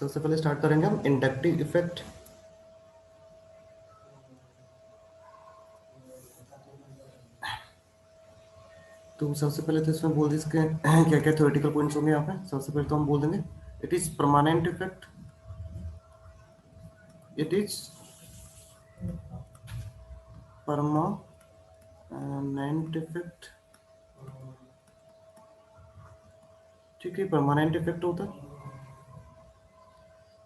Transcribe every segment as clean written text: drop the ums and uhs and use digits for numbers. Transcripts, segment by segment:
सबसे पहले स्टार्ट करेंगे हम इंडक्टिव इफेक्ट। तो सबसे पहले तो इसमें बोल इसके क्या क्या थ्योरेटिकल पॉइंट्स होंगे यहाँ पे। सबसे पहले तो हम बोल देंगे it is permanent effect. It is permanent effect. ठीक है, परमानेंट इफेक्ट होता है।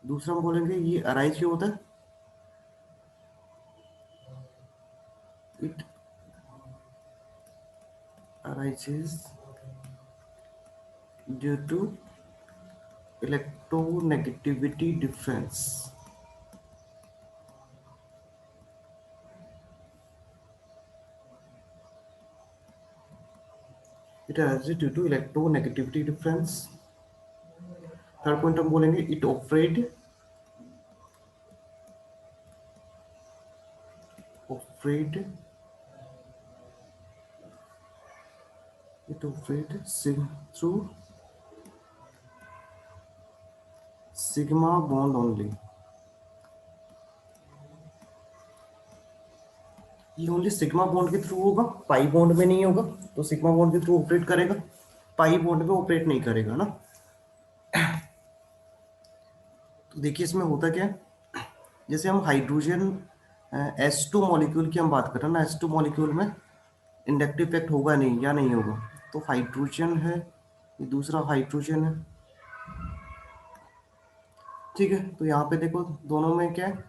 दूसरा हम बोलेंगे ये अराइज क्यों होता है। It arises due to electronegativity difference. It arises due to electronegativity difference. Third point हम बोलेंगे it operate it operates through sigma bond only। ये ओनली सिग्मा बॉन्ड के थ्रू होगा, पाई बॉन्ड में नहीं होगा। तो सिग्मा बॉन्ड के थ्रू ऑपरेट करेगा, पाई बॉन्ड में ऑपरेट नहीं करेगा ना। तो देखिए इसमें होता क्या है, जैसे हम हाइड्रोजन H2 मॉलिक्यूल की हम बात करें ना, H2 मॉलिक्यूल में इंडक्टिव इफेक्ट होगा नहीं या नहीं होगा। तो हाइड्रोजन है, ये दूसरा हाइड्रोजन है। ठीक है, तो यहाँ पे देखो दोनों में क्या है,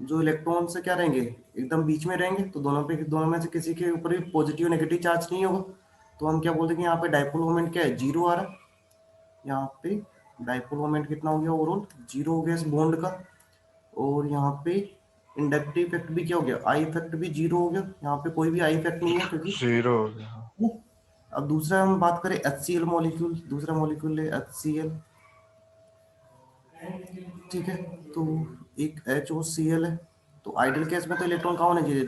जो इलेक्ट्रॉन से क्या रहेंगे, एकदम बीच में रहेंगे। तो दोनों में से किसी के ऊपर भी पॉजिटिव नेगेटिव चार्ज नहीं होगा। तो हम क्या बोलते हैं कि यहाँ पे डाइपोल मोमेंट क्या है, जीरो आ रहा है। यहाँ पे डाइपोल मोमेंट कितना हो गया, ओवरऑल जीरो हो गया इस बॉन्ड का। और यहाँ पे इंडक्टिव इफेक्ट भी क्या हो गया, आई इफेक्ट भी जीरो हो गया। यहाँ पे कोई भी आई इफेक्ट नहीं है क्योंकि। जीरो हो गया। अब दूसरा हम बात करें HCl मॉलिक्यूल, दूसरा मॉलिक्यूल है HCl। ठीक है, तो एक HOCl है। तो आइडियल केस में तो इलेक्ट्रॉन कहाँ होने चाहिए,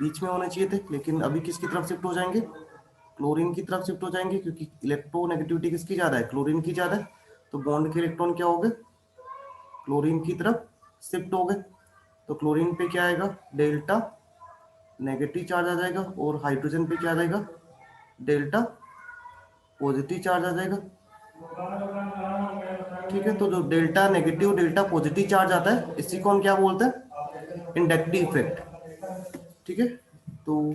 बीच में होने चाहिए थे। लेकिन अभी किसकी तरफ शिफ्ट हो जाएंगे, क्लोरीन की तरफ शिफ्ट हो जाएंगे, क्योंकि इलेक्ट्रोनेगेटिविटी किसकी ज्यादा है, क्लोरीन की ज्यादा है। तो बॉन्ड के इलेक्ट्रॉन क्या हो गए, क्लोरीन की तरफ शिफ्ट हो गए। तो क्लोरीन पे क्या आएगा, डेल्टा नेगेटिव चार्ज आ जाएगा। और हाइड्रोजन पे क्या आ जाएगा, डेल्टा पॉजिटिव चार्ज आ जाएगा। ठीक है, तो जो delta negative delta positive charge आता है, इसी को हम क्या बोलते हैं, इंडक्टिव इफेक्ट। ठीक है, तो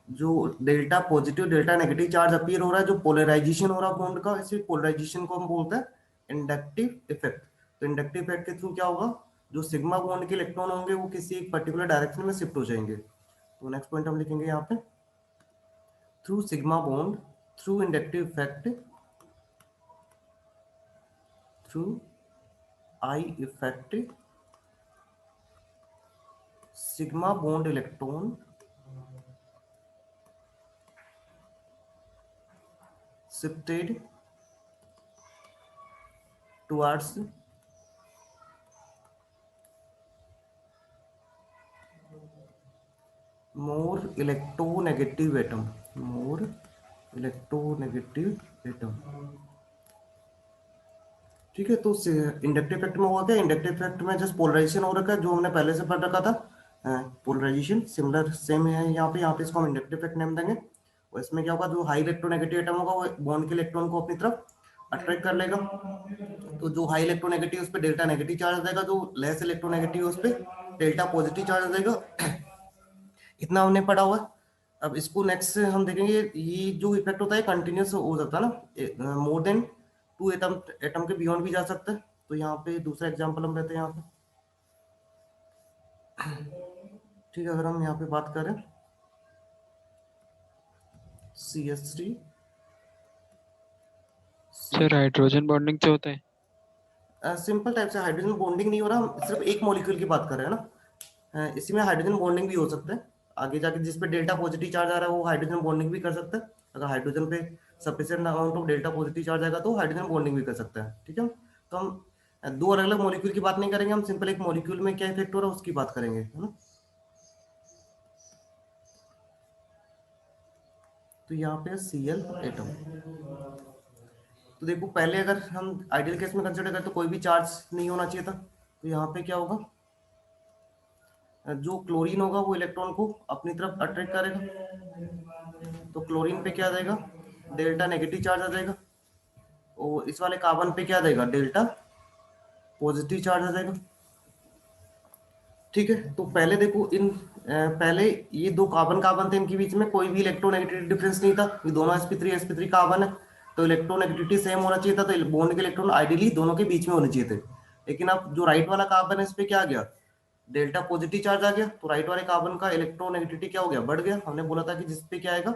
जो delta positive delta negative charge appear हो रहा है, जो पोलराइजेशन हो रहा है बॉन्ड का, इसी पोलराइजेशन को हम बोलते हैं इंडक्टिव इफेक्ट। तो इंडक्टिव इफेक्ट के थ्रू क्या होगा, जो सिग्मा बॉन्ड के इलेक्ट्रॉन होंगे वो किसी एक पर्टिकुलर डायरेक्शन में शिफ्ट हो जाएंगे। तो नेक्स्ट पॉइंट हम लिखेंगे यहाँ पे, through sigma bond, through inductive effect, through I effect, sigma bond electron shifted towards more electronegative atom, more electronegative atom। ठीक है, तो इंडक्टिव इफेक्ट में हुआ क्या, इंडक्टिव इफेक्ट में जस्ट पोलराइजेशन हो रखा है, जो हमने पहले से पढ़ रखा था। पोलराइजेशन सिमिलर सेम है यहाँ पे इसको हम इंडक्टिव इफेक्ट नेम देंगे। और इसमें क्या होगा, जो हाई इलेक्ट्रोनेगेटिव एटम होगा वो बॉन्ड के इलेक्ट्रॉन को अपनी तरफ अट्रैक्ट कर लेगा। तो जो हाई इलेक्ट्रोनेगेटिव उस पर डेल्टा नेगेटिव चार्ज आ जाएगा, जो लेस इलेक्ट्रोनेगेटिव उस पर डेल्टा पॉजिटिव चार्ज आ जाएगा। इतना हमने पढ़ा हुआ है। अब इसको नेक्स्ट से हम देखेंगे, ये जो इफेक्ट होता है कंटिन्यूस हो जाता है ना, more than two atom, atom के बियॉन्ड भी जा सकता है। तो यहाँ पे दूसरा एग्जांपल हम लेते हैं यहाँ पे। ठीक है, अगर हम यहाँ पे बात करें CH3, सर हाइड्रोजन बॉन्डिंग से होता है। सिंपल टाइप से हाइड्रोजन बॉन्डिंग नहीं हो रहा, हम सिर्फ एक मॉलिक्यूल की बात कर रहे हैं ना। इसी में हाइड्रोजन बॉन्डिंग भी हो सकता है आगे जाके, जिस पे डेल्टा पॉजिटिव चार्ज आ रहा है वो हाइड्रोजन बॉन्डिंग भी कर सकता है। अगर हाइड्रोजन पे sufficient amount of delta positive charge आएगा तो हाइड्रोजन बॉन्डिंग भी कर सकता है। ठीक है, तो हम दो अलग अलग मॉलिक्यूल की बात नहीं करेंगे, हम सिंपल एक मॉलिक्यूल में क्या इफेक्ट हो रहा है उसकी बात करेंगे, है ना। तो यहाँ पे Cl एटम, तो देखो पहले अगर हम आइडियल केस में कंसिडर करें तो कोई भी चार्ज नहीं होना चाहिए था, तो यहाँ पे क्या होगा, जो क्लोरीन होगा वो इलेक्ट्रॉन को अपनी तरफ अट्रैक्ट करेगा, तो क्लोरीन पे क्या आ जाएगा, डेल्टा नेगेटिव चार्ज आ जाएगा, और इस वाले कार्बन पे क्या देगा, डेल्टा पॉजिटिव चार्ज आ जाएगा। ठीक है, तो पहले देखो पहले ये दो कार्बन कार्बन थे, इनके बीच में कोई भी इलेक्ट्रोनेगेटिविटी डिफरेंस नहीं था, ये दोनों sp3 कार्बन है, तो इलेक्ट्रोनेगेटिविटी सेम होना चाहिए था, तो बॉन्ड के इलेक्ट्रॉन आइडियली दोनों के बीच में होने चाहिए थे। लेकिन अब जो राइट वाला कार्बन है इस पे क्या आ गया, डेल्टा पॉजिटिव चार्ज आ गया, तो राइट वाले कार्बन का इलेक्ट्रोनेगेटिविटी क्या हो गया, बढ़ गया। हमने बोला था कि जिस पे क्या आएगा,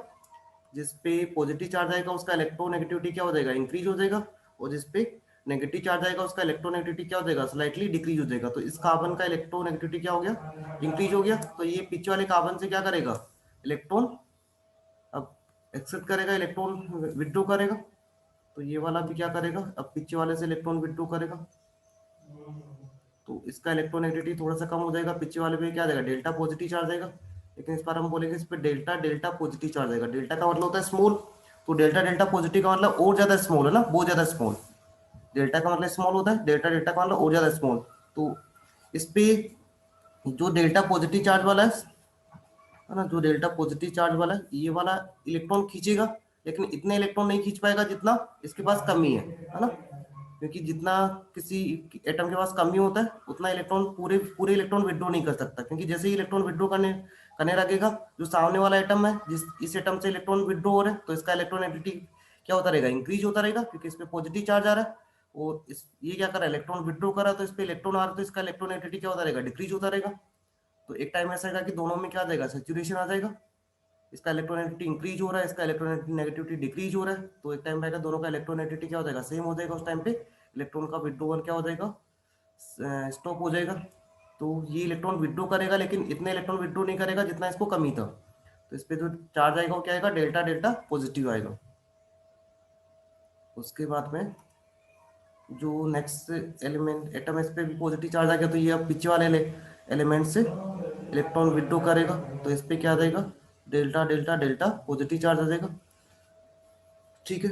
जिस पे पॉजिटिव चार्ज आएगा उसका इलेक्ट्रोनेगेटिविटी क्या हो जाएगा, इंक्रीज हो जाएगा, और जिस पे नेगेटिव चार्ज आएगा उसका इलेक्ट्रोनेगेटिविटी क्या हो जाएगा, स्लाइटली डिक्रीज हो जाएगा। तो इस कार्बन का इलेक्ट्रोनेगेटिविटी क्या हो गया, इंक्रीज हो गया। तो ये पीछे वाले कार्बन से क्या करेगा, इलेक्ट्रॉन अब एक्सेप्ट करेगा, इलेक्ट्रॉन विथड्रॉ करेगा, तो ये वाला भी क्या करेगा, अब पीछे वाले से इलेक्ट्रॉन विथड्रॉ करेगा, तो इसका इलेक्ट्रोनेगेटिविटी थोड़ा सा कम हो जाएगा, पीछे वाले पे क्या देगा, डेल्टा पॉजिटिव चार्ज आएगा। लेकिन इस बार हम बोलेंगे इस पे डेल्टा डेल्टा पॉजिटिव चार्ज आएगा। डेल्टा का मतलब होता है स्मॉल, तो डेल्टा डेल्टा पॉजिटिव का मतलब और ज्यादा स्मॉल है ना, बहुत ज्यादा स्मॉल। डेल्टा का मतलब स्मॉल होता है, डेल्टा डेल्टा का मतलब और ज्यादा स्मॉल। तो इस पे जो डेल्टा पॉजिटिव चार्ज वाला है ना, जो डेल्टा पॉजिटिव चार्ज वाला है, ये वाला इलेक्ट्रॉन खींचेगा, लेकिन इतने इलेक्ट्रॉन नहीं खींच पाएगा जितना इसके पास कमी है ना, क्योंकि जितना किसी एटम के पास कमी होता है उतना इलेक्ट्रॉन पूरे पूरे इलेक्ट्रॉन विड्रॉ नहीं कर सकता, क्योंकि जैसे ही इलेक्ट्रॉन विड्रॉ करने करने लगेगा, जो सामने वाला एटम है, जिस इस एटम से इलेक्ट्रॉन विड्रॉ हो रहे हैं, तो इसका इलेक्ट्रोनेगेटिविटी क्या होता रहेगा, इंक्रीज होता रहेगा, क्योंकि इस पे पॉजिटिव चार्ज आ रहा है, और इस ये क्या कर रहा है, इलेक्ट्रॉन विड्रॉ कर रहा है, तो इस पे इलेक्ट्रॉन आ रहा है, तो इसका इलेक्ट्रोनेगेटिविटी क्या होता रहेगा, डिक्रीज होता रहेगा। तो एक टाइम ऐसा आएगा कि दोनों में क्या आ जाएगा, सेचुरेशन आ जाएगा, इसका इलेक्ट्रोनेगेटिविटी इंक्रीज हो रहा है, इसका इलेक्ट्रोनेगेटिविटी डिक्रीज हो रहा है, तो एक टाइम आएगा दोनों का इलेक्ट्रोनेगेटिविटी क्या हो जाएगा, सेम हो जाएगा। उस टाइम पे इलेक्ट्रॉन का विड्रोवल क्या हो जाएगा, स्टॉप हो जाएगा। तो ये इलेक्ट्रॉन विड्रो करेगा, लेकिन इतने इलेक्ट्रॉन विड्रो नहीं करेगा जितना इसको कमी था, तो इस पे जो चार्ज आएगा वो क्या आएगा, डेल्टा डेल्टा पॉजिटिव आएगा। उसके बाद में जो नेक्स्ट एलिमेंट एटम, इस पे भी पॉजिटिव चार्ज आ गया, तो ये अब पीछे वाले एलिमेंट से इलेक्ट्रॉन विड्रो करेगा, तो इस पे क्या आ जाएगा, delta delta delta positive charge आ जाएगा। ठीक है,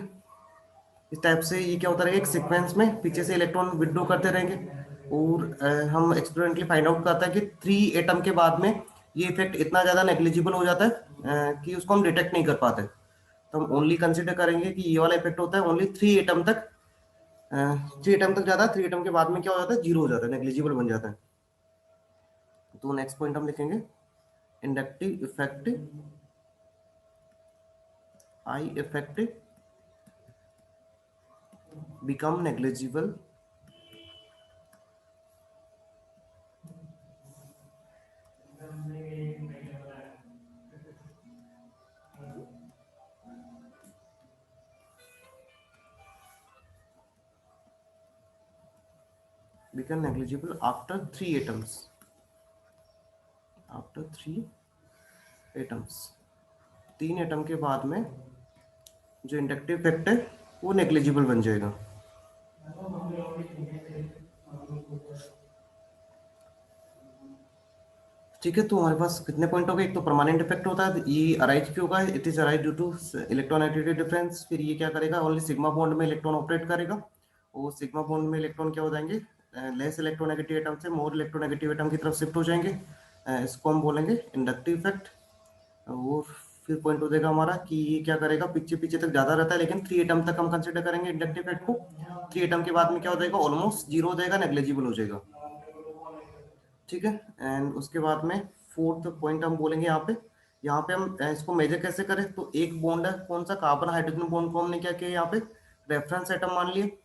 इस टाइप से ये क्या होता रहेगा, एक सीक्वेंस में पीछे से इलेक्ट्रॉन विड्रॉ करते रहेंगे। और हम एक्सपेरिमेंटली फाइंड आउट करता है कि 3 एटम के बाद में ये इफेक्ट इतना ज्यादा नेग्लिजिबल हो जाता है कि उसको हम डिटेक्ट नहीं कर पाते। तो हम ओनली कंसिडर करेंगे कि ये वाला इफेक्ट होता है ओनली 3 एटम तक, 3 एटम तक ज्यादा, 3 एटम के बाद में क्या हो जाता है, जीरो हो जाता है, नेग्लिजिबल बन जाता है। तो नेक्स्ट पॉइंट हम लिखेंगे, inductive effect, I effect become negligible become negligible after 3 atoms, after 3 atoms, 3 atom के बाद में जो इंडक्टिव इफेक्ट है वो नेग्लिजिबल बन जाएगा। ठीक है, तो हमारे पास कितने पॉइंट हो गए, एक तो परमानेंट इफेक्ट होता है, ये अराइज क्यों होगा, it is arise due to electronegativity difference. फिर ये क्या करेगा, ओनली सिग्मा बॉन्ड में इलेक्ट्रॉन ऑपरेट करेगा, और सिग्मा बॉन्ड में इलेक्ट्रॉन क्या हो जाएंगे, लेस इलेक्ट्रोनेगेटिव एटम से मोर इलेक्ट्रोनेगेटिव एटम की तरफ शिफ्ट हो जाएंगे। इसको हम बोलेंगे इंडक्टिव इफेक्ट। और फिर पॉइंट हो जाएगा हमारा कि ये क्या करेगा, पीछे पीछे तक ज्यादा रहता है, लेकिन 3 एटम तक हम कंसिडर करेंगे इंडक्टिव इफेक्ट को। 3 एटम के बाद में क्या हो जाएगा, ऑलमोस्ट जीरो हो जाएगा, नेग्लिजिबल हो जाएगा। ठीक है, एंड उसके बाद में फोर्थ पॉइंट हम बोलेंगे यहाँ पे हम इसको मेजर कैसे करें, तो एक बॉन्ड है कौन सा, कार्बन हाइड्रोजन बॉन्ड को हमने क्या किया, यहाँ पे रेफरेंस एटम मान लिए।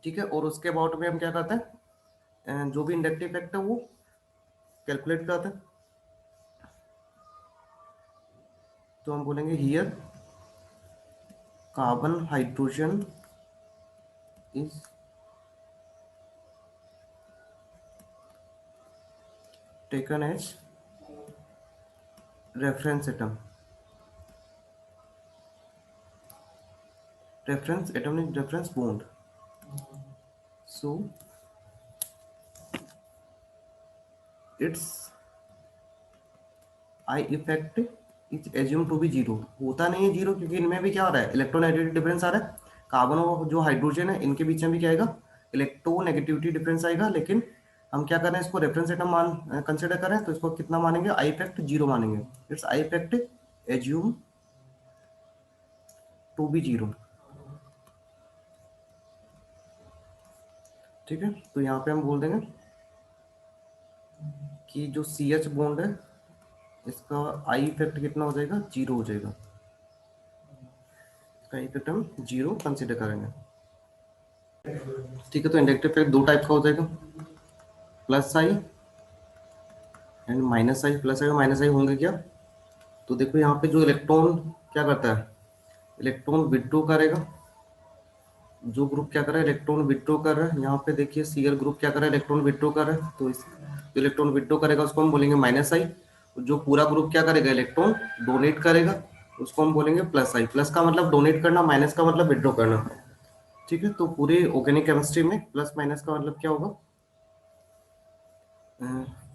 ठीक है, और उसके अबाउट में हम क्या करते हैं, जो भी इंडक्टिव इफेक्ट है वो कैलकुलेट करते हैं। तो हम बोलेंगे here carbon hydrogen is taken as reference atom, reference atom means reference bond. So it's I effect is assume to be zero, होता नहीं है जीरो, क्योंकि इनमें भी क्या हो रहा है, इलेक्ट्रोनेगेटिव डिफरेंस आ रहा है, कार्बन और जो हाइड्रोजन है इनके बीच में भी क्या आएगा, इलेक्ट्रोनेगेटिविटी डिफरेंस आएगा। लेकिन हम क्या कर रहे हैं, इसको रेफरेंस एटम मान कंसिडर करें तो इसको कितना मानेंगे, आई इफेक्ट 0 मानेंगे। It's I effect assume to be 0। ठीक है, तो यहाँ पे हम बोल देंगे कि जो सी एच बॉन्ड है इसका आई इफेक्ट कितना हो जाएगा, 0 हो जाएगा। इसका इफेक्ट हम 0 कंसिडर करेंगे। ठीक है, तो इंडक्टिव इफेक्ट दो टाइप का हो जाएगा, plus I and minus I. Plus I और माइनस आई होंगे क्या, तो देखो यहाँ पे जो इलेक्ट्रॉन क्या करता है, इलेक्ट्रॉन विड्रॉ करेगा। जो ग्रुप क्या कर रहा है, इलेक्ट्रॉन विड्रॉ कर रहा है। यहाँ पे देखिए सीएल ग्रुप क्या कर रहा है, इलेक्ट्रॉन विड्रॉ कर रहा है। तो इस इलेक्ट्रॉन विड्रॉ करेगा उसको हम बोलेंगे माइनस आई। जो पूरा ग्रुप क्या करेगा, इलेक्ट्रॉन डोनेट करेगा, उसको हम बोलेंगे प्लस आई। प्लस का मतलब डोनेट करना, माइनस का मतलब विड्रॉ करना। ठीक है, तो पूरे ऑर्गेनिक केमिस्ट्री में प्लस माइनस का मतलब क्या होगा,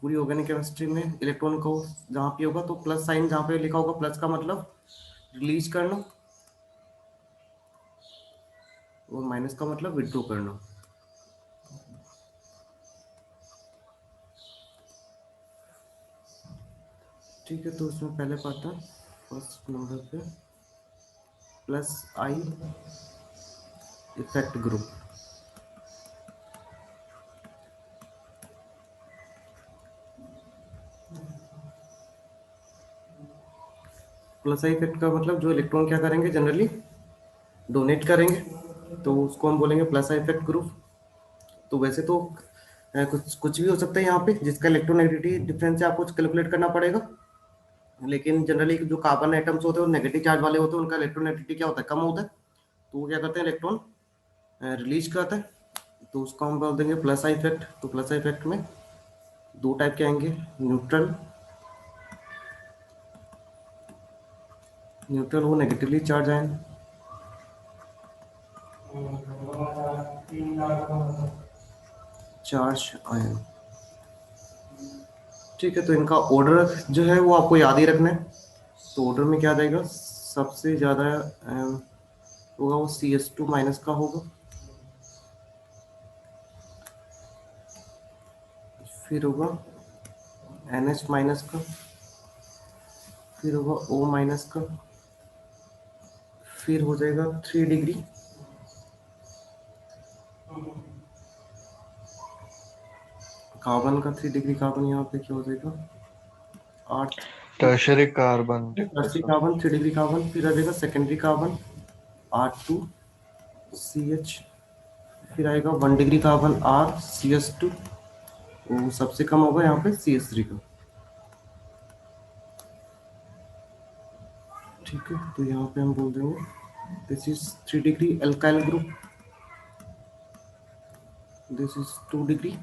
पूरी ऑर्गेनिक केमिस्ट्री में इलेक्ट्रॉन को जहाँ पे होगा तो प्लस साइन जहाँ पे लिखा होगा, प्लस का मतलब रिलीज करना और माइनस का मतलब विड्रॉ करना। ठीक है, तो इसमें पहले पार्ट था फर्स्ट नंबर पे plus I effect group. Plus I effect का मतलब जो इलेक्ट्रॉन क्या करेंगे, जनरली डोनेट करेंगे, तो उसको हम बोलेंगे प्लस आई इफेक्ट ग्रुप। तो वैसे तो कुछ कुछ भी हो सकता है यहाँ पे जिसका इलेक्ट्रोनेगेटिविटी डिफरेंस है, आपको कैलकुलेट करना पड़ेगा। लेकिन जनरली जो कार्बन एटम्स होते हैं वो नेगेटिव चार्ज वाले होते हैं, उनका इलेक्ट्रोनेगेटिविटी क्या होता है, कम होता है। तो वो क्या करते हैं, इलेक्ट्रॉन रिलीज करता है। तो उसको हम बोल देंगे प्लस आई इफेक्ट। तो प्लस आई इफेक्ट में दो टाइप के आएंगे, न्यूट्रल, न्यूट्रल वो नेगेटिवली चार्ज आए, चार्ज आयन। ठीक है, तो इनका ऑर्डर जो है वो आपको याद ही रखना है। तो ऑर्डर में क्या आ जाएगा, सबसे ज्यादा होगा वो CS2 माइनस का होगा, फिर होगा NH माइनस का, फिर होगा O माइनस का, फिर हो जाएगा 3 डिग्री, कार्बन का 3 डिग्री कार्बन यहाँ पे क्या हो जाएगा, 8 tertiary carbon. First carbon 3 degree carbon, फिर आ जाएगा सेकेंडरी कार्बन 8 2CH, फिर आएगा 1 डिग्री कार्बन RCS2, वो सबसे कम होगा यहाँ पे CS3 का। ठीक है, तो यहाँ पे हम बोल देंगे this is 3 degree alkyl group, this is 2 degree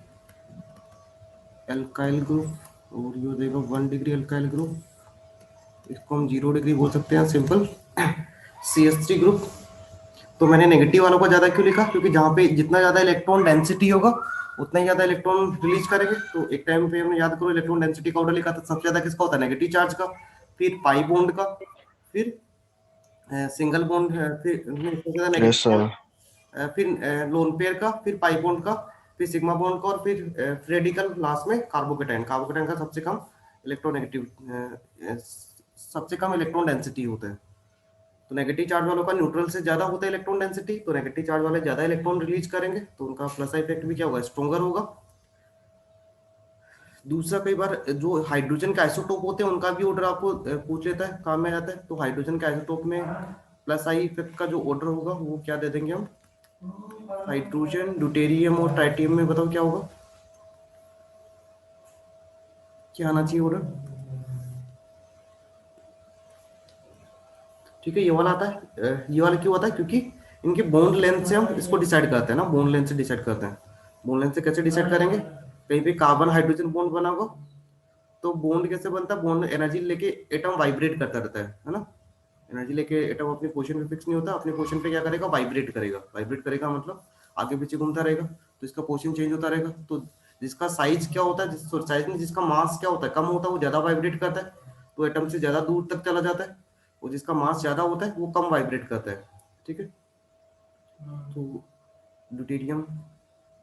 alkyl group, और ये हो जाएगा 1 डिग्री एल्काइल ग्रुप। इसको हम 0 डिग्री बोल सकते हैं, सिंपल CS3 ग्रुप। तो मैंने नेगेटिव वालों को ज्यादा क्यों लिखा, क्योंकि जहाँ पे जितना ज्यादा इलेक्ट्रॉन डेंसिटी होगा उतना ही ज्यादा इलेक्ट्रॉन रिलीज करेंगे। तो एक टाइम पे हमने याद करो इलेक्ट्रॉन डेंसिटी का ऑर्डर लिखा था, सबसे ज्यादा किसका होता है, नेगेटिव चार्ज का, फिर पाई बॉन्ड का, फिर सिंगल बॉन्ड, फिर नहीं, सबसे ज्यादा यस नेगेटिव, सर। फिर लोन पेयर का, फिर पाई बॉन्ड का, फिर सिग्मा बॉन्ड का, और फिर रेडिकल लास्ट में कार्बोकेटाइन। कार्बोकेटाइन का सबसे कम इलेक्ट्रोनेगेटिव, सबसे कम इलेक्ट्रॉन डेंसिटी होता है। तो नेगेटिव चार्ज वालों का न्यूट्रल से ज्यादा होता है इलेक्ट्रॉन डेंसिटी, तो नेगेटिव चार्ज वाले ज्यादा इलेक्ट्रॉन रिलीज करेंगे, तो उनका प्लस इफेक्ट भी क्या होगा, स्ट्रॉन्गर होगा। दूसरा, कई बार जो हाइड्रोजन के आइसोटोप होते हैं उनका भी ऑर्डर आपको पूछ लेता है, काम में आता है। तो हाइड्रोजन के आइसोटोप में प्लस आई इफेक्ट का जो ऑर्डर होगा वो क्या दे देंगे हम, हाइड्रोजन, ड्यूटेरियम और ट्राइटियम में बताओ क्या होगा, क्या आना चाहिए ऑर्डर। ठीक है, ये वाला आता है, ये वाला क्यों आता है, क्योंकि इनके बॉन्ड लेंथ से हम इसको डिसाइड करते हैं ना, बॉन्ड लेंथ से डिसाइड करते हैं। बॉन्ड लेंथ से कैसे डिसाइड करेंगे, कहीं पे कार्बन हाइड्रोजन बॉन्ड बना होगा तो बॉन्ड कैसे बनता है, बॉन्ड एनर्जी लेके एटम वाइब्रेट करता रहता है ना। एनर्जी लेके एटम अपने पोजीशन पे फिक्स नहीं होता, अपने पोजीशन पे क्या करेगा, वाइब्रेट करेगा। वाइब्रेट करेगा मतलब आगे पीछे घूमता रहेगा, तो इसका पोजीशन चेंज होता रहेगा। तो जिसका साइज क्या होता है, जिस साइज में जिसका मास क्या होता है, कम होता है, वो ज्यादा वाइब्रेट करता है, तो एटम से ज्यादा दूर तक चला जाता है। और जिसका मास ज्यादा होता है वो कम वाइब्रेट करता है। ठीक है, तो ड्यूटेरियम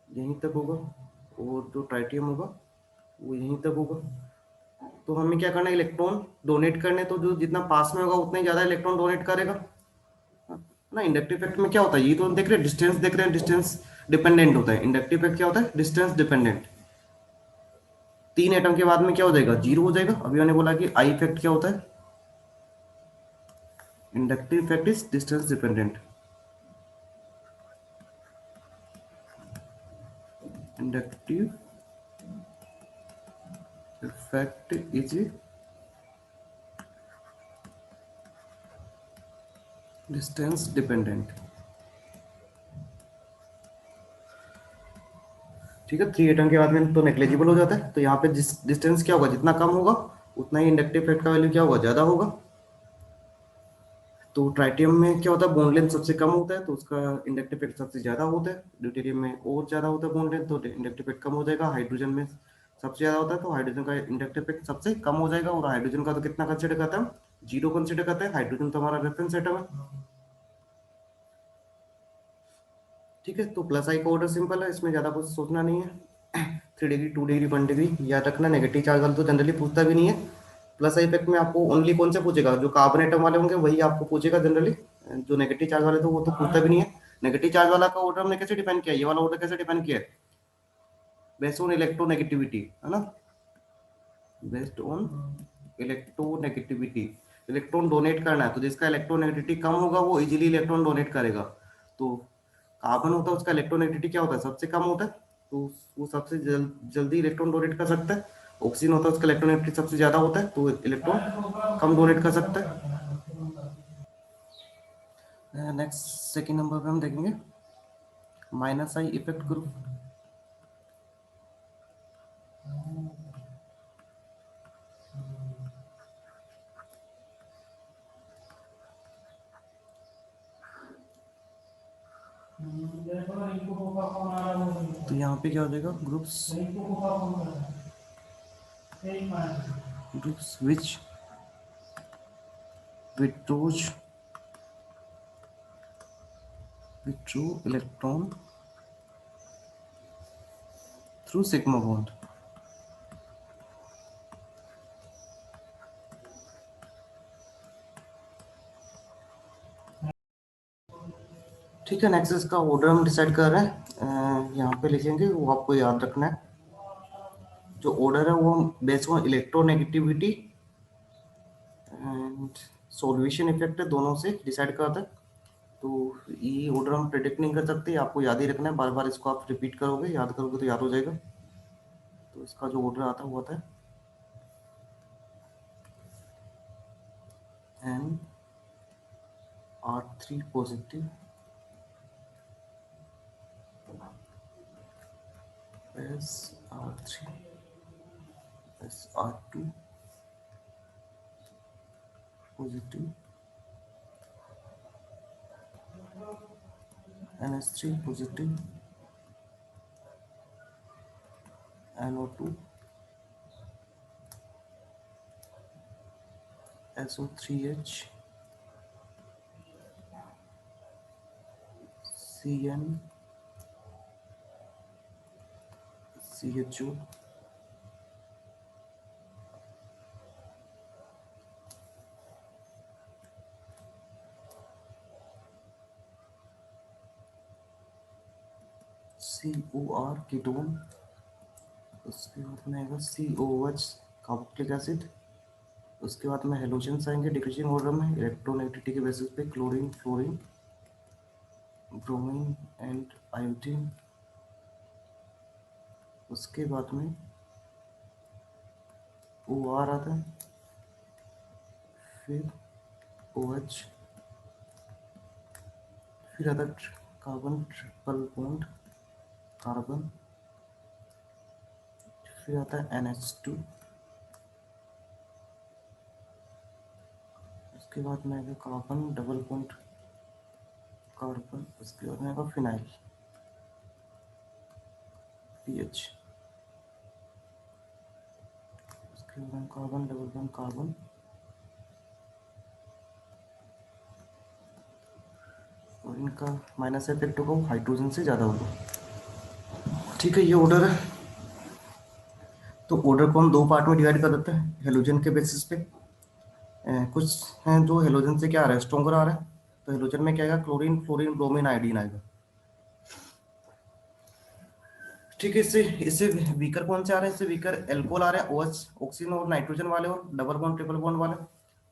यहीं तक होगा और जो ट्राइटियम होगा वो यहीं तक होगा। तो हमें क्या करना है, इलेक्ट्रॉन डोनेट करने, तो जो जितना पास में होगा उतना ही ज्यादा इलेक्ट्रॉन डोनेट करेगा ना। इंडक्टिव इफेक्ट में क्या होता है, ये तो देख रहे हैं डिस्टेंस, देख रहे हैं डिस्टेंस डिपेंडेंट होता है। इंडक्टिव इफेक्ट क्या होता है, डिस्टेंस डिपेंडेंट। 3 एटम के बाद में क्या हो जाएगा, 0 हो जाएगा। अभी मैंने बोला कि आई इफेक्ट क्या होता है, inductive effect is distance dependent. Inductive effect is distance dependent. ठीक है, 3 एटम के बाद में तो नेग्लिजिबल हो जाता है। तो यहाँ पे डिस्टेंस क्या होगा, जितना कम होगा उतना ही इंडक्टिव इफेक्ट का वैल्यू क्या होगा, ज्यादा होगा। तो ट्राइटियम में क्या होता है, बॉन्ड लेंथ सबसे कम होता है तो उसका इंडक्टिव इफेक्ट सबसे ज्यादा होता है। ड्यूटेरियम में और ज्यादा होता है बॉन्ड लेंथ, तो इंडक्टिव इफेक्ट कम हो जाएगा। हाइड्रोजन में सबसे ज्यादा होता है तो हाइड्रोजन का इंडक्टिव इफेक्ट सबसे कम हो जाएगा। और हाइड्रोजन का तो कितना कंसिडर करते हैं, 0 कंसिडर करते हैं। हाइड्रोजन तो हमारा रेफरेंस एटम है। ठीक है, तो प्लस आई का ऑर्डर सिंपल है, इसमें ज्यादा कुछ सोचना नहीं है। 3 डिग्री, 2 डिग्री, 1 डिग्री याद रखना। नेगेटिव चार्ज वाला तो जनरली पूछता भी नहीं है। प्लस आई इफेक्ट में आपको ओनली कौन से पूछेगा, जो कार्बन एटम वाले होंगे वही आपको पूछेगा जनरली। जो नेगेटिव चार्ज वाले तो वो तो पूछता भी नहीं है। नेगेटिव चार्ज वाला का ऑर्डर हमने कैसे डिफाइन किया, ये वाला ऑर्डर कैसे डिफाइन किया है, बेस्ड ऑन इलेक्ट्रोनेगेटिविटी, है ना। Based on electronegativity. Electron donate करना है तो जिसका इलेक्ट्रोनेगेटिविटी कम होगा वो इजीली इलेक्ट्रॉन डोनेट करेगा। तो कार्बन होता है उसका इलेक्ट्रोनेगेटिविटी क्या होता है, सबसे कम होता है, तो वो सबसे जल्दी इलेक्ट्रॉन डोनेट कर सकता है। ऑक्सीजन होता है उसका इलेक्ट्रोनेगेटिविटी सबसे ज्यादा होता है तो इलेक्ट्रॉन कम डोनेट कर सकता है। नेक्स्ट सेकंड नंबर पे हम देखेंगे माइनस आई इफेक्ट ग्रुप। तो यहाँ पे क्या हो जाएगा, groups which withdrew electron through sigma bond। ठीक है, नेक्स्ट इसका ऑर्डर हम डिसाइड कर रहे हैं, यहाँ पे लिखेंगे, वो आपको याद रखना है। जो ऑर्डर है वो हम based on electronegativity and solution effect दोनों से डिसाइड करते हैं। तो ये ऑर्डर हम प्रेडिक्ट नहीं कर सकते, आपको याद ही रखना है। बार बार इसको आप रिपीट करोगे, याद करोगे तो याद हो जाएगा। तो इसका जो ऑर्डर आता है वो आता है NR3 positive SR3 SR2 positive NH3 positive NO2 SO3H CN CHO COR ketone. उसके बाद में आएगा COH कार्बोक्सिलिक एसिड। उसके बाद में हेलोजन्स आएंगे डिक्रीजिंग ऑर्डर में इलेक्ट्रोनेगेटिविटी के बेसिस पे, chlorine, fluorine, bromine and iodine. उसके बाद में OR आता है, फिर OH, फिर आता है कार्बन ट्रिपल बॉन्ड कार्बन, फिर आता है NH2। उसके बाद में आएगा कार्बन डबल बॉन्ड कार्बन। उसके बाद में आएगा फिनाइल PH। उसके बाद में कार्बन डबल बॉन्ड कार्बन, और इनका माइनस इफेक्ट होगा वो हाइड्रोजन से ज़्यादा होगा। ठीक है, ये ऑर्डर है। तो ऑर्डर को हम दो पार्ट में डिवाइड कर देते हैं हेलोजन के बेसिस पे। कुछ हैं जो हेलोजन से क्या आ रहा है, स्ट्रॉन्गर आ रहा है। तो हेलोजन में क्या आएगा, क्लोरीन, फ्लोरीन, ब्रोमीन, आयोडीन आएगा। ठीक है, इससे इससे वीकर कौन से आ रहे हैं, इससे वीकर एल्कोहल आ रहा है, OH, ऑक्सीजन और नाइट्रोजन वाले, और डबल बॉन्ड ट्रिपल बॉन्ड वाले।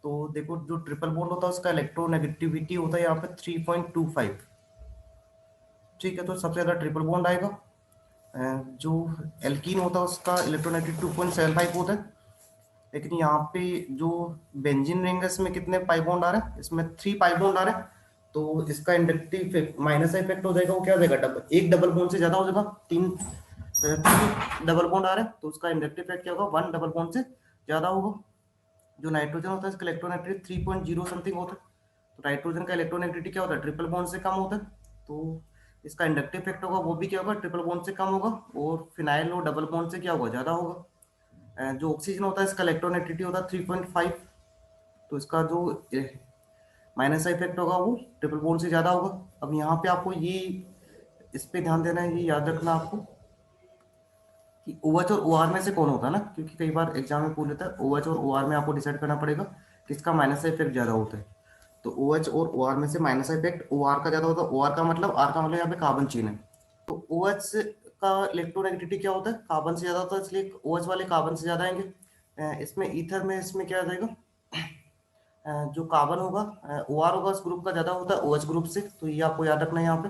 तो देखो, जो ट्रिपल बॉन्ड होता है उसका इलेक्ट्रोनेगेटिविटी होता है यहाँ पे 3.25। ठीक है, तो सबसे ज्यादा ट्रिपल बॉन्ड आएगा। जो एल्कीन होता है उसका इलेक्ट्रोनेगेटिव 2.75 होता है। लेकिन यहाँ पे जो बेंजीन रिंग है इसमें कितने पाई बॉन्ड आ रहे हैं, इसमें 3 पाई बॉन्ड आ रहे हैं। तो इसका इंडक्टिव माइनस इफेक्ट हो जाएगा, वो क्या हो जाएगा, एक डबल बॉन्ड से ज्यादा हो जाएगा। तीन डबल बॉन्ड आ रहे हैं तो उसका इंडक्टिव इफेक्ट क्या होगा, वन डबल बॉन्ड से ज्यादा होगा। जो नाइट्रोजन होता है इसका इलेक्ट्रोनेगेटिव 3.0 समथिंग होता है। तो नाइट्रोजन का इलेक्ट्रोनेगेटिविटी क्या होता है, ट्रिपल बॉन्ड से कम होता है। तो इसका इंडक्टिव इफेक्ट होगा वो भी क्या होगा, ट्रिपल बॉन्ड से कम होगा। और फिनाइल और डबल बॉन्ड से क्या होगा, ज्यादा होगा। जो ऑक्सीजन होता है इसका इलेक्ट्रोनेगेटिविटी होता है 3.5। तो इसका जो माइनस इफेक्ट होगा वो ट्रिपल बॉन्ड से ज्यादा होगा। अब यहाँ पे आपको ये इस पे ध्यान देना है, ये याद रखना आपको कि OH और OR में से कौन होता है ना, क्योंकि कई बार एग्जाम में पूछ लेता है OH और OR में आपको डिसाइड करना पड़ेगा किसका माइनस इफेक्ट ज्यादा होता है। तो OH और OR में से माइनस इफेक्ट OR का ज्यादा होता है। OR का मतलब, R का मतलब यहाँ पे कार्बन चेन है। तो OH का इलेक्ट्रोनेगेटिविटी क्या होता है, कार्बन से ज्यादा होता है, इसलिए OH वाले कार्बन से ज्यादा आएंगे। इसमें ईथर में इसमें क्या आ जाएगा, जो कार्बन होगा, OR होगा उस ग्रुप का ज्यादा होता है OH ग्रुप से। तो ये आपको याद रखना है, यहाँ पे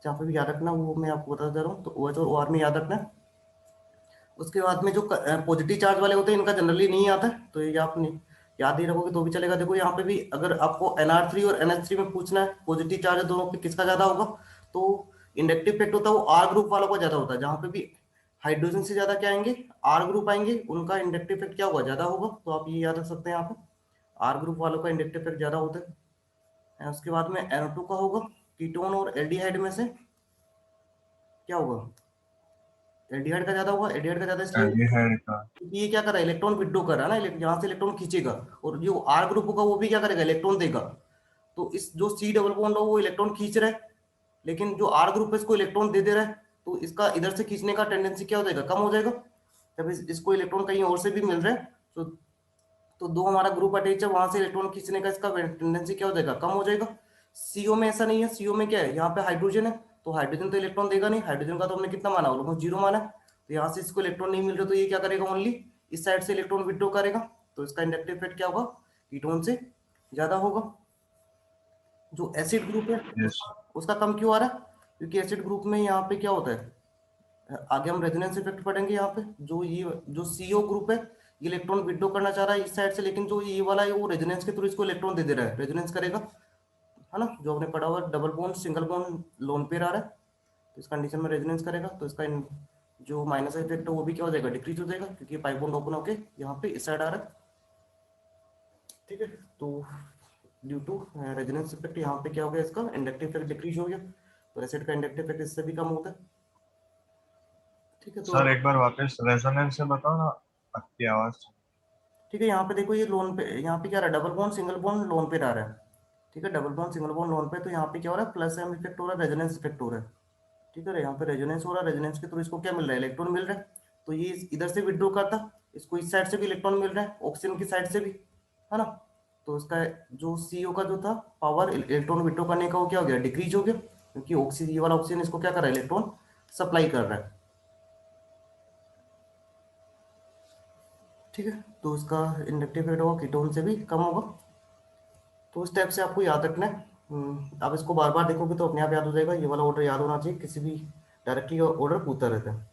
जहाँ पे भी याद रखना वो मैं आपको बता दे रहा हूँ। तो OH और OR में याद रखना है। उसके बाद में जो पॉजिटिव चार्ज वाले होते हैं इनका जनरली नहीं आता है, तो ये आप याद ही रखोगे तो भी चलेगा। देखो यहाँ पे भी अगर आपको NR3 और NH3 में पूछना है पॉजिटिव चार्ज दोनों पे किसका ज्यादा होगा, तो इंडक्टिव इफेक्ट होता है वो R ग्रुप वालों का ज्यादा होता है। जहाँ पे भी हाइड्रोजन से ज्यादा क्या आएंगे, R ग्रुप आएंगे, उनका इंडक्टिव इफेक्ट क्या होगा, ज्यादा होगा। तो आप ये याद रख सकते हैं, यहाँ पे R ग्रुप वालों का इंडक्टिव इफेक्ट ज्यादा होता है। उसके बाद में NO2 का होगा, कीटोन और एल्डिहाइड में से क्या होगा, एल्डिहाइड का ज्यादा होगा। एल्डिहाइड का ज्यादा इसलिए एल्डिहाइड का। क्योंकि ये क्या कर रहा है, इलेक्ट्रॉन विड्रॉ कर रहा है ना, यहाँ से इलेक्ट्रॉन खींचेगा। और जो R ग्रुप होगा वो भी क्या करेगा, इलेक्ट्रॉन देगा। तो इस जो C डबल बॉन्ड हो वो इलेक्ट्रॉन खींच रहा है, लेकिन जो R ग्रुप है इसको इलेक्ट्रॉन दे दे रहा है। तो इसका इधर से खींचने का टेंडेंसी क्या हो जाएगा, कम हो जाएगा। जब इसको इलेक्ट्रॉन कहीं और से भी मिल रहा है, तो दो हमारा ग्रुप अटैच है, वहां से इलेक्ट्रॉन खींचने का इसका टेंडेंसी क्या हो जाएगा, कम हो जाएगा। CO में ऐसा नहीं है, CO में क्या है, यहाँ पे हाइड्रोजन है। तो हाइड्रोजन तो इलेक्ट्रॉन देगा नहीं, हाइड्रोजन का तो हमने कितना माना, ऑलमोस्ट 0 माना है। तो यहाँ से इसको इलेक्ट्रॉन नहीं मिल रहा, तो ये क्या करेगा, ओनली इस साइड से इलेक्ट्रॉन विड्रॉ करेगा। तो इसका इंडक्टिव इफेक्ट क्या होगा, कीटोन से ज्यादा होगा। जो एसिड ग्रुप है यस। उसका कम क्यों आ रहा है, क्योंकि एसिड ग्रुप में यहाँ पे क्या होता है, आगे हम रेजोनेंस इफेक्ट पढ़ेंगे। यहाँ पे जो ये जो CO ग्रुप है ये इलेक्ट्रॉन विड्रॉ करना चाह रहा है इस साइड से, लेकिन जो ये वाला है वो रेजोनेंस के थ्रू इसको इलेक्ट्रॉन दे दे रहा है, रेजोनेंस करेगा, है ना, जो आपने पढ़ा हुआ है, double bond single bond lone pair आ रहा है। तो इस कंडीशन में रेजोनेंस करेगा, तो इसका जो माइनस इफेक्ट है वो भी क्या हो जाएगा, डिक्रीज हो जाएगा, क्योंकि पाई बॉन्ड ओपन होके यहाँ पे इस साइड आ रहा है। ठीक है, तो ड्यू टू रेजोनेंस इफेक्ट यहाँ पे क्या हो गया, इसका इंडक्टिव इफेक्ट डिक्रीज हो गया। तो एसिड का इंडक्टिव इफेक्ट इससे भी कम होता है। ठीक है, तो सर एक बार वापस रेजोनेंस से बताओ ना, आपकी आवाज। ठीक है, यहाँ पे देखो, ये लोन पे, यहाँ पे क्या रहा है, double bond single bond loan पे आ रहा है। ठीक है, double bond single bond loan पे, तो यहाँ पे क्या हो रहा है, प्लस M इफेक्ट हो रहा है, रेजोनेंस इफेक्ट हो रहा है। ठीक है, यहाँ पे रेजोनेंस हो रहा है, रेजोनेंस के थ्रू इसको क्या मिल रहा है, इलेक्ट्रॉन मिल रहा है। तो ये इधर से विड्रॉ करता, इसको इस साइड से भी इलेक्ट्रॉन मिल रहा है, ऑक्सीजन की साइड से भी, है ना। तो इसका जो CO का जो था पावर इलेक्ट्रॉन विड्रॉ करने का, वो क्या हो गया, डिक्रीज हो गया, क्योंकि ऑक्सीजन, ये वाला ऑक्सीजन इसको क्या कर रहा है, इलेक्ट्रॉन सप्लाई कर रहा है। ठीक है, तो इसका इंडक्टिव इफेक्ट होगा कीटोन से भी कम होगा। तो इस टाइप से आपको याद रखना है। आप इसको बार बार देखोगे तो अपने आप याद हो जाएगा, ये वाला ऑर्डर याद होना चाहिए, किसी भी डायरेक्टली ऑर्डर पूछता रहता है।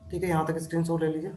ठीक है, यहाँ तक स्क्रीनशॉट ले लीजिए।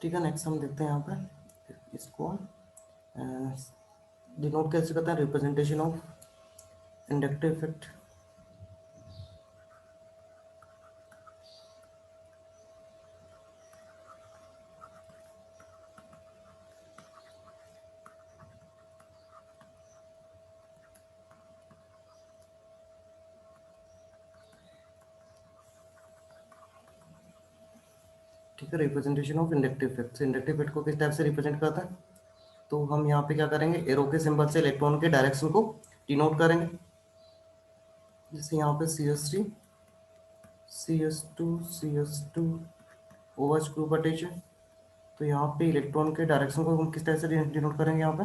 ठीक है, नेक्स्ट हम देखते हैं यहाँ पे इसको डिनोट कैसे करते हैं, रिप्रेजेंटेशन ऑफ इंडक्टिव इफेक्ट। ठीक है, representation of inductive effect. Inductive effect को किस टाइप से रिप्रेजेंट करता है, तो हम यहाँ पे क्या करेंगे, एरो के सिंबल से इलेक्ट्रॉन के डायरेक्शन को डिनोट करेंगे। जैसे यहाँ पे CS3 CS2 CS2 OH group attach, तो यहाँ पे इलेक्ट्रॉन के डायरेक्शन को हम किस टाइप से डिनोट करेंगे, यहाँ पे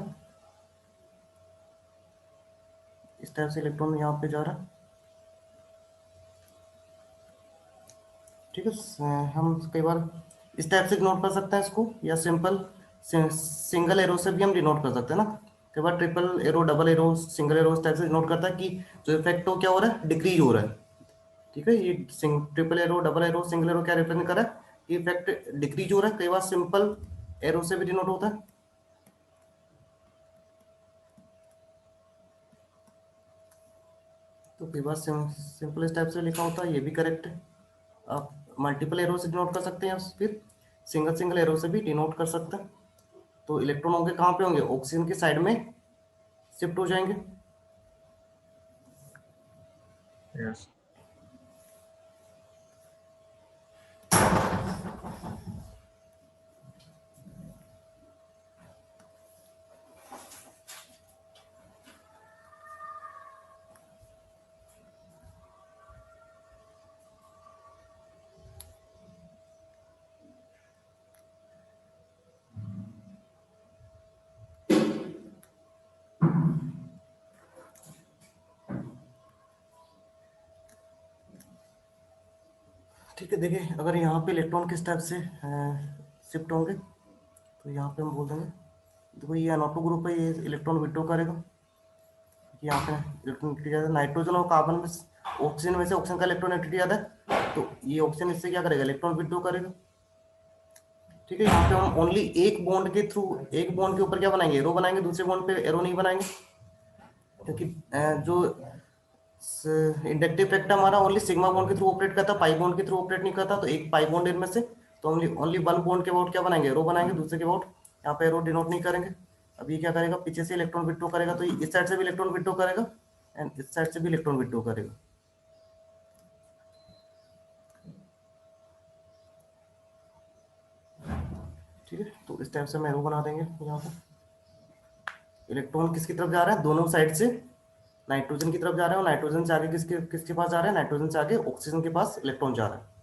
इस टाइप से इलेक्ट्रॉन यहाँ पे जा रहा है। ठीक है, हम कई बार इस टाइप से डिनोट कर सकते हैं इसको, या सिंपल सिंगल एरो से भी हम डिनोट कर सकते हैं ना। कई बार triple arrow, double arrow, single arrow इस टाइप से डिनोट करता है कि जो इफेक्ट हो क्या हो रहा है, डिक्रीज हो रहा है। ठीक है, ये triple arrow, double arrow, single arrow क्या रिप्रेजेंट कर रहा है कि इफेक्ट डिक्रीज हो रहा है। कई बार सिंपल एरो से भी डिनोट होता है। तो कई बार सिंपल इस टाइप से लिखा होता है, ये भी करेक्ट है। आप मल्टीपल एरो से डिनोट कर सकते हैं, या फिर सिंगल सिंगल एरो से भी डिनोट कर सकते हैं। तो इलेक्ट्रॉन होंगे कहाँ पे होंगे, ऑक्सीजन के साइड में शिफ्ट हो जाएंगे। यस। ठीक है, देखिए अगर यहाँ पे इलेक्ट्रॉन किस टाइप से शिफ्ट होंगे, तो यहाँ पे हम बोल देंगे, देखो ये NO2 ग्रुप है, ये इलेक्ट्रॉन विड्रॉ करेगा। यहाँ पे इलेक्ट्रॉन एंट्री ज़्यादा, नाइट्रोजन और कार्बन में ऑक्सीजन में से ऑक्सीजन का इलेक्ट्रॉन एंट्री ज़्यादा है, तो ये ऑक्सीजन इससे क्या करेगा, इलेक्ट्रॉन विड्रॉ करेगा। ठीक है, यहाँ पे हम ओनली एक बॉन्ड के थ्रू, एक बॉन्ड के ऊपर क्या बनाएंगे, एरो बनाएंगे, दूसरे बॉन्ड पे एरो नहीं बनाएंगे, क्योंकि जो इंडक्टिव इफेक्ट हमारा ओनली सिग्मा बॉन्ड के थ्रू ऑपरेट करता है, पाई बॉन्ड के थ्रू ऑपरेट नहीं करता। तो एक पाई बॉन्ड इनमें से, तो ओनली ओनली वन बॉन्ड के अबाउट क्या बनाएंगे, एरो बनाएंगे, दूसरे के अबाउट यहाँ पे एरो डिनोट नहीं करेंगे। अब ये क्या करेगा, पीछे से इलेक्ट्रॉन विड्रॉ करेगा, तो इस साइड से भी इलेक्ट्रॉन विड्रॉ करेगा एंड इस साइड से भी इलेक्ट्रॉन विड्रॉ करेगा। ठीक है, तो इस टाइप से हम एरो बना देंगे। यहाँ पर इलेक्ट्रॉन किसकी तरफ जा रहा है, दोनों साइड से नाइट्रोजन की तरफ जा रहा है, और नाइट्रोजन से आगे किसके किसके पास जा रहा है, नाइट्रोजन से आगे ऑक्सीजन के पास इलेक्ट्रॉन जा रहा है।